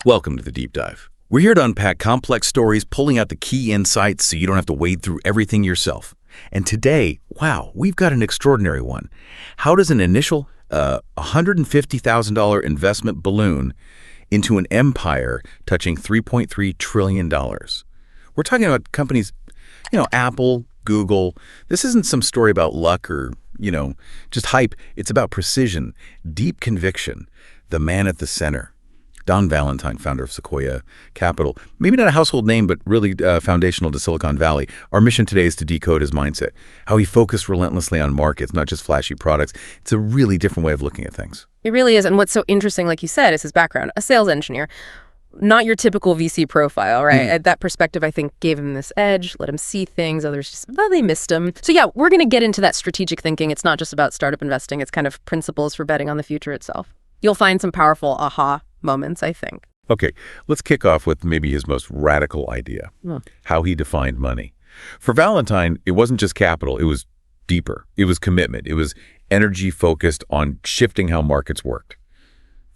Welcome to the Deep Dive. We're here to unpack complex stories, pulling out the key insights so you don't have to wade through everything yourself. And today, wow, we've got an extraordinary one. How does an initial $150,000 investment balloon into an empire touching $3.3 trillion? We're talking about companies, Apple, Google. This isn't some story about luck or, just hype. It's about precision, deep conviction, the man at the center. Don Valentine, founder of Sequoia Capital. Maybe not a household name, but really foundational to Silicon Valley. Our mission today is to decode his mindset, how he focused relentlessly on markets, not just flashy products. It's a really different way of looking at things. It really is. And what's so interesting, like you said, is his background. A sales engineer. Not your typical VC profile, right? That perspective, I think, gave him this edge, let him see things. Others just, they missed him. So yeah, we're going to get into that strategic thinking. It's not just about startup investing. It's kind of principles for betting on the future itself. You'll find some powerful aha moments, I think. Okay, let's kick off with maybe his most radical idea, how he defined money. For Valentine, it wasn't just capital. It was deeper. It was commitment. It was energy focused on shifting how markets worked.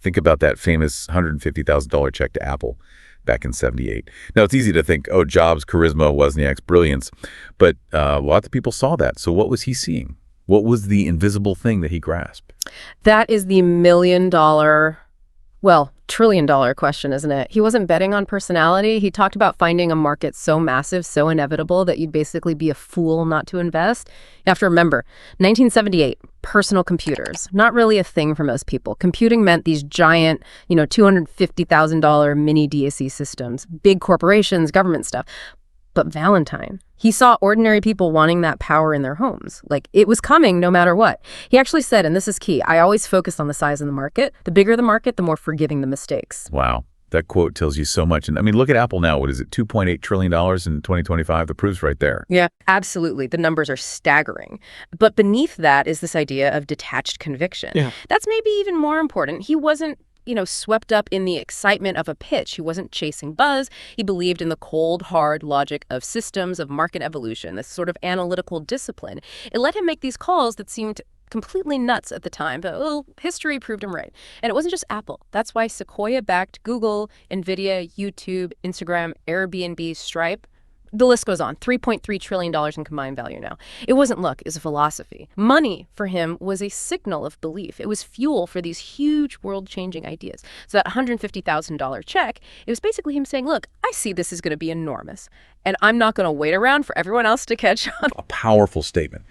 Think about that famous $150,000 check to Apple back in '78. Now, it's easy to think, Jobs, charisma, Wozniak's brilliance, but lots of people saw that. So what was he seeing? What was the invisible thing that he grasped? That is the $1,000,000, trillion-dollar question, isn't it? He wasn't betting on personality. He talked about finding a market so massive, so inevitable that you'd basically be a fool not to invest. You have to remember, 1978, personal computers, not really a thing for most people. Computing meant these giant, $250,000 mini DAC systems, big corporations, government stuff. But Valentine, he saw ordinary people wanting that power in their homes. Like, it was coming no matter what. He actually said, and this is key, I always focus on the size of the market. The bigger the market, the more forgiving the mistakes. Wow. That quote tells you so much. And look at Apple now. What is it, $2.8 trillion in 2025? The proof's right there. Yeah, absolutely. The numbers are staggering. But beneath that is this idea of detached conviction. Yeah. That's maybe even more important. He wasn't swept up in the excitement of a pitch. He wasn't chasing buzz. He believed in the cold, hard logic of systems, of market evolution, this sort of analytical discipline. It let him make these calls that seemed completely nuts at the time, but history proved him right. And it wasn't just Apple. That's why Sequoia backed Google, NVIDIA, YouTube, Instagram, Airbnb, Stripe. The list goes on. $3.3 trillion in combined value now. It wasn't luck, it was a philosophy. Money, for him, was a signal of belief. It was fuel for these huge world-changing ideas. So that $150,000 check, it was basically him saying, look, I see this is going to be enormous, and I'm not going to wait around for everyone else to catch on. A powerful statement.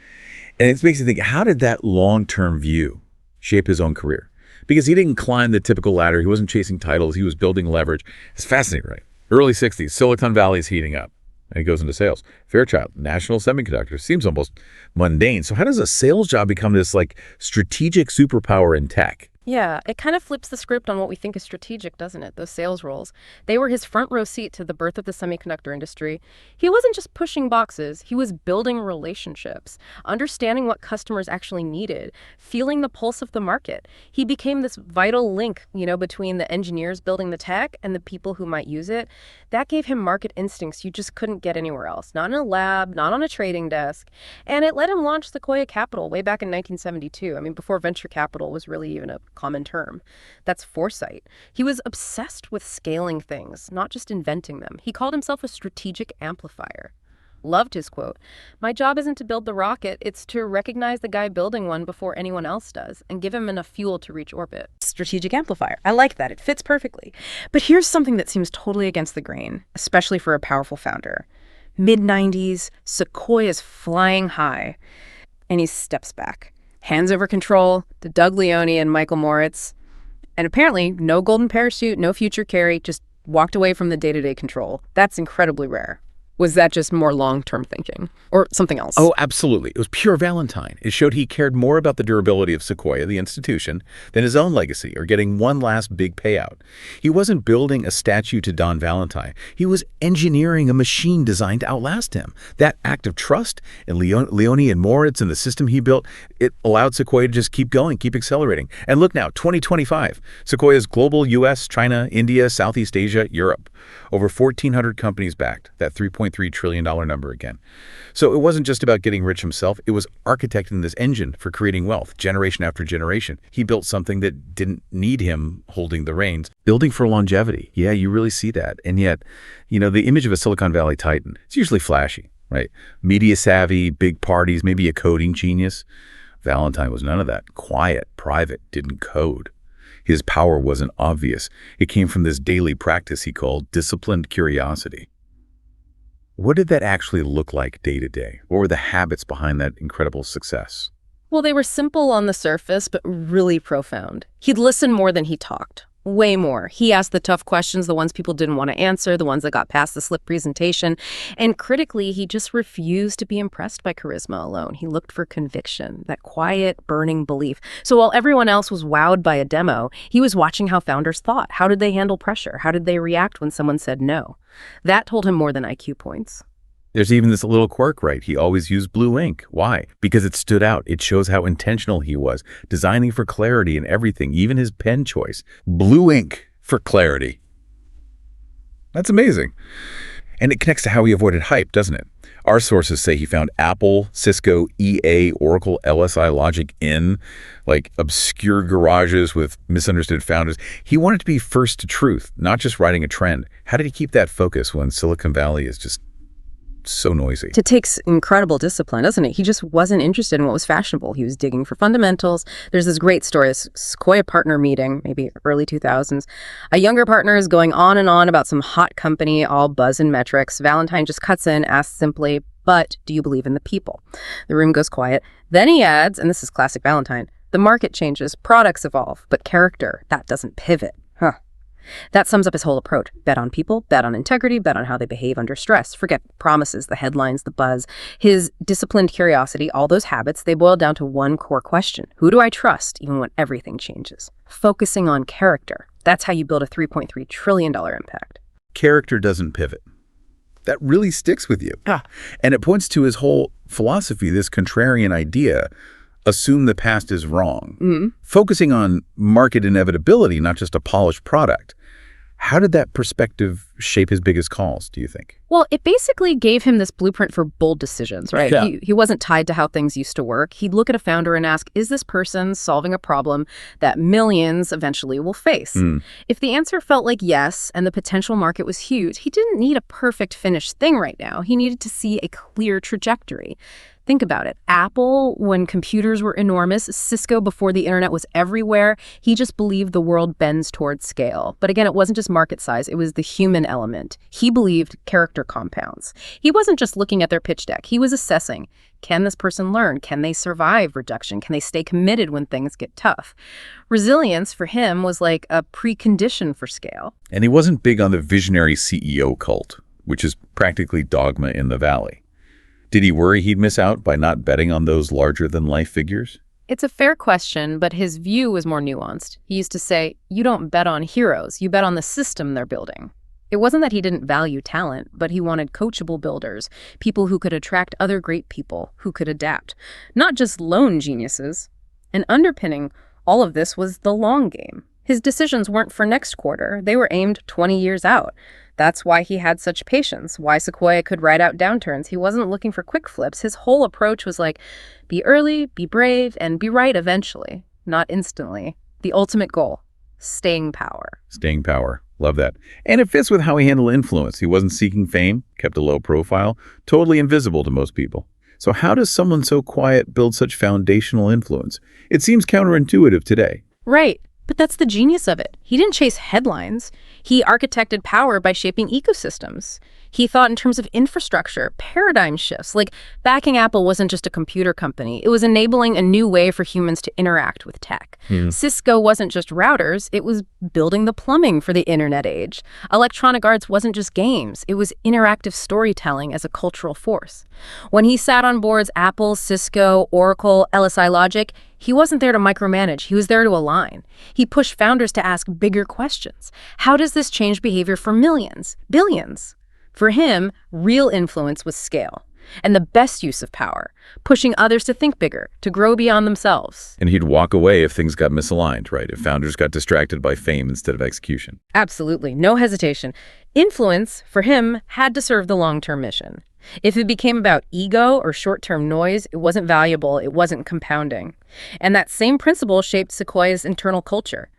And it makes you think, how did that long-term view shape his own career? Because he didn't climb the typical ladder. He wasn't chasing titles. He was building leverage. It's fascinating, right? Early 60s, Silicon Valley is heating up. And he goes into sales. Fairchild, National Semiconductor, seems almost mundane. So how does a sales job become this strategic superpower in tech? Yeah, it kind of flips the script on what we think is strategic, doesn't it? Those sales roles. They were his front row seat to the birth of the semiconductor industry. He wasn't just pushing boxes, he was building relationships, understanding what customers actually needed, feeling the pulse of the market. He became this vital link, between the engineers building the tech and the people who might use it. That gave him market instincts you just couldn't get anywhere else. Not in a lab, not on a trading desk. And it let him launch Sequoia Capital way back in 1972. Before venture capital was really even a common term. That's foresight. He was obsessed with scaling things, not just inventing them. He called himself a strategic amplifier. Loved his quote, "My job isn't to build the rocket, it's to recognize the guy building one before anyone else does and give him enough fuel to reach orbit." Strategic amplifier. I like that. It fits perfectly. But here's something that seems totally against the grain, especially for a powerful founder. Mid-90s, Sequoia's flying high, and he steps back. Hands over control to Doug Leone and Michael Moritz. And apparently, no golden parachute, no future carry, just walked away from the day-to-day control. That's incredibly rare. Was that just more long-term thinking or something else? Oh, absolutely. It was pure Valentine. It showed he cared more about the durability of Sequoia, the institution, than his own legacy or getting one last big payout. He wasn't building a statue to Don Valentine. He was engineering a machine designed to outlast him. That act of trust in Leone and Moritz and the system he built, it allowed Sequoia to just keep going, keep accelerating. And look now, 2025, Sequoia's global U.S., China, India, Southeast Asia, Europe. Over 1,400 companies backed. That $3.3 $3.3 trillion number again. So it wasn't just about getting rich himself. It was architecting this engine for creating wealth, generation after generation. He built something that didn't need him holding the reins. Building for longevity. Yeah, you really see that. And yet, the image of a Silicon Valley titan, it's usually flashy, right? Media savvy, big parties, maybe a coding genius. Valentine was none of that. Quiet, private, didn't code. His power wasn't obvious. It came from this daily practice he called disciplined curiosity. What did that actually look like day to day? What were the habits behind that incredible success? Well, they were simple on the surface, but really profound. He'd listen more than he talked. Way more. He asked the tough questions, the ones people didn't want to answer, the ones that got past the slip presentation. And critically, he just refused to be impressed by charisma alone. He looked for conviction, that quiet, burning belief. So while everyone else was wowed by a demo, he was watching how founders thought. How did they handle pressure? How did they react when someone said no? That told him more than IQ points. There's even this little quirk, right? He always used blue ink. Why? Because it stood out. It shows how intentional he was, designing for clarity in everything, even his pen choice. Blue ink for clarity. That's amazing. And it connects to how he avoided hype, doesn't it? Our sources say he found Apple, Cisco, EA, Oracle, LSI Logic in obscure garages with misunderstood founders. He wanted to be first to truth, not just riding a trend. How did he keep that focus when Silicon Valley is just so noisy? It takes incredible discipline, doesn't it? He just wasn't interested in what was fashionable. He was digging for fundamentals. There's this great story, a Sequoia partner meeting, maybe early 2000s. A younger partner is going on and on about some hot company, all buzz and metrics. Valentine just cuts in, asks simply, "But do you believe in the people?" The room goes quiet. Then he adds, and this is classic Valentine, "The market changes, products evolve, but character, that doesn't pivot." That sums up his whole approach. Bet on people, bet on integrity, bet on how they behave under stress. Forget promises, the headlines, the buzz. His disciplined curiosity, all those habits, they boil down to one core question. Who do I trust, even when everything changes? Focusing on character. That's how you build a $3.3 trillion impact. Character doesn't pivot. That really sticks with you. And it points to his whole philosophy, this contrarian idea. Assume the past is wrong. Focusing on market inevitability, not just a polished product. How did that perspective shape his biggest calls, do you think? Well, it basically gave him this blueprint for bold decisions, right? Yeah. He wasn't tied to how things used to work. He'd look at a founder and ask, is this person solving a problem that millions eventually will face? If the answer felt like yes, and the potential market was huge, he didn't need a perfect finished thing right now. He needed to see a clear trajectory. Think about it. Apple, when computers were enormous, Cisco before the internet was everywhere. He just believed the world bends towards scale. But again, it wasn't just market size, it was the human element. He believed character compounds. He wasn't just looking at their pitch deck. He was assessing, can this person learn? Can they survive rejection? Can they stay committed when things get tough? Resilience for him was like a precondition for scale. And he wasn't big on the visionary CEO cult, which is practically dogma in the Valley. Did he worry he'd miss out by not betting on those larger-than-life figures? It's a fair question, but his view was more nuanced. He used to say, you don't bet on heroes, you bet on the system they're building. It wasn't that he didn't value talent, but he wanted coachable builders, people who could attract other great people, who could adapt. Not just lone geniuses. And underpinning all of this was the long game. His decisions weren't for next quarter, they were aimed 20 years out. That's why he had such patience, why Sequoia could ride out downturns. He wasn't looking for quick flips. His whole approach was like, be early, be brave, and be right eventually, not instantly. The ultimate goal, staying power. Staying power. Love that. And it fits with how he handled influence. He wasn't seeking fame, kept a low profile, totally invisible to most people. So how does someone so quiet build such foundational influence? It seems counterintuitive today. Right. But that's the genius of it. He didn't chase headlines. He architected power by shaping ecosystems. He thought in terms of infrastructure, paradigm shifts. Like backing Apple wasn't just a computer company. It was enabling a new way for humans to interact with tech. Cisco wasn't just routers. It was building the plumbing for the internet age. Electronic Arts wasn't just games. It was interactive storytelling as a cultural force. When he sat on boards Apple, Cisco, Oracle, LSI Logic, he wasn't there to micromanage. He was there to align. He pushed founders to ask bigger questions. How does this change behavior for millions, billions? For him, real influence was scale and the best use of power, pushing others to think bigger, to grow beyond themselves. And he'd walk away if things got misaligned, right? If founders got distracted by fame instead of execution. Absolutely. No hesitation. Influence, for him, had to serve the long-term mission. If it became about ego or short-term noise, it wasn't valuable, it wasn't compounding. And that same principle shaped Sequoia's internal culture.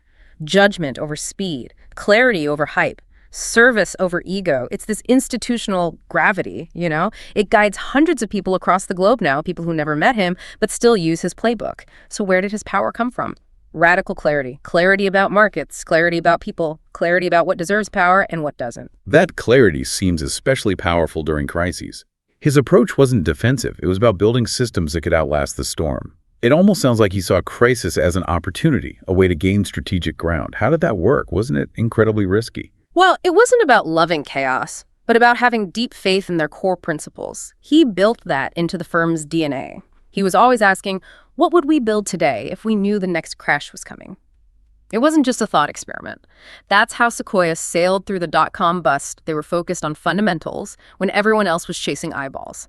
Judgment over speed, clarity over hype, service over ego. It's this institutional gravity, you know? It guides hundreds of people across the globe now, people who never met him, but still use his playbook. So where did his power come from? Radical clarity. Clarity about markets, clarity about people, clarity about what deserves power and what doesn't. That clarity seems especially powerful during crises. His approach wasn't defensive. It was about building systems that could outlast the storm. It almost sounds like he saw crisis as an opportunity, a way to gain strategic ground. How did that work? Wasn't it incredibly risky? Well, it wasn't about loving chaos, but about having deep faith in their core principles. He built that into the firm's DNA. He was always asking, what would we build today if we knew the next crash was coming? It wasn't just a thought experiment. That's how Sequoia sailed through the dot-com bust. They were focused on fundamentals when everyone else was chasing eyeballs.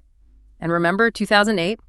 And remember 2008?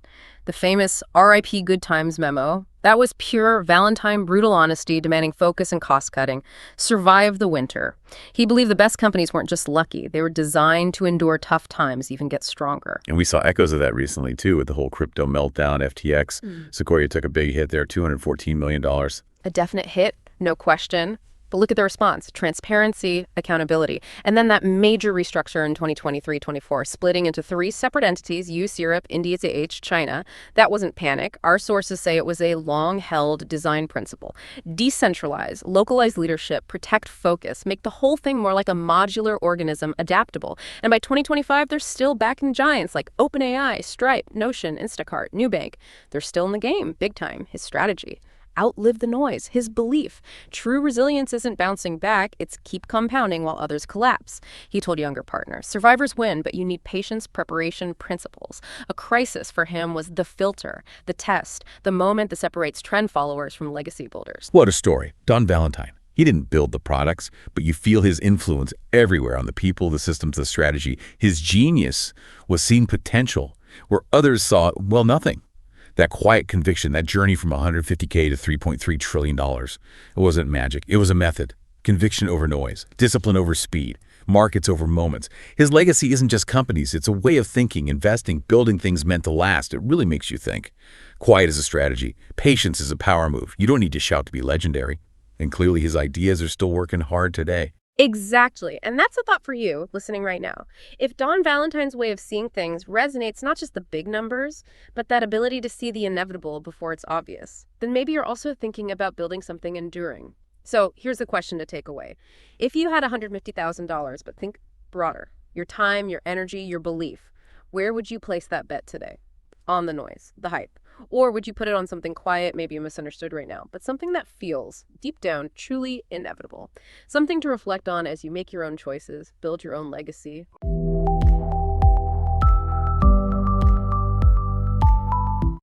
The famous RIP Good Times memo? That was pure Valentine brutal honesty demanding focus and cost-cutting. Survive the winter. He believed the best companies weren't just lucky. They were designed to endure tough times, even get stronger. And we saw echoes of that recently, too, with the whole crypto meltdown, FTX. Sequoia took a big hit there, $214 million. A definite hit, no question. But look at the response: transparency, accountability. And then that major restructure in 2023-24, splitting into 3 separate entities, US, Europe, India, China. That wasn't panic. Our sources say it was a long-held design principle. Decentralize, localize leadership, protect focus, make the whole thing more like a modular organism, adaptable. And by 2025, they're still backing giants like OpenAI, Stripe, Notion, Instacart, Nubank. They're still in the game, big time. His strategy: outlive the noise, his belief. True resilience isn't bouncing back, it's keep compounding while others collapse. He told younger partners, survivors win, but you need patience, preparation, principles. A crisis for him was the filter, the test, the moment that separates trend followers from legacy builders. What a story. Don Valentine. He didn't build the products, but you feel his influence everywhere on the people, the systems, the strategy. His genius was seeing potential where others saw, well, nothing. That quiet conviction, that journey from $150K to $3.3 trillion. It wasn't magic. It was a method. Conviction over noise. Discipline over speed. Markets over moments. His legacy isn't just companies. It's a way of thinking, investing, building things meant to last. It really makes you think. Quiet is a strategy. Patience is a power move. You don't need to shout to be legendary. And clearly his ideas are still working hard today. Exactly. And that's a thought for you listening right now. If Don Valentine's way of seeing things resonates not just the big numbers, but that ability to see the inevitable before it's obvious, then maybe you're also thinking about building something enduring. So here's the question to take away. If you had $150,000, but think broader, your time, your energy, your belief, where would you place that bet today? On the noise, the hype? Or would you put it on something quiet, maybe misunderstood right now, but something that feels, deep down, truly inevitable? Something to reflect on as you make your own choices, build your own legacy.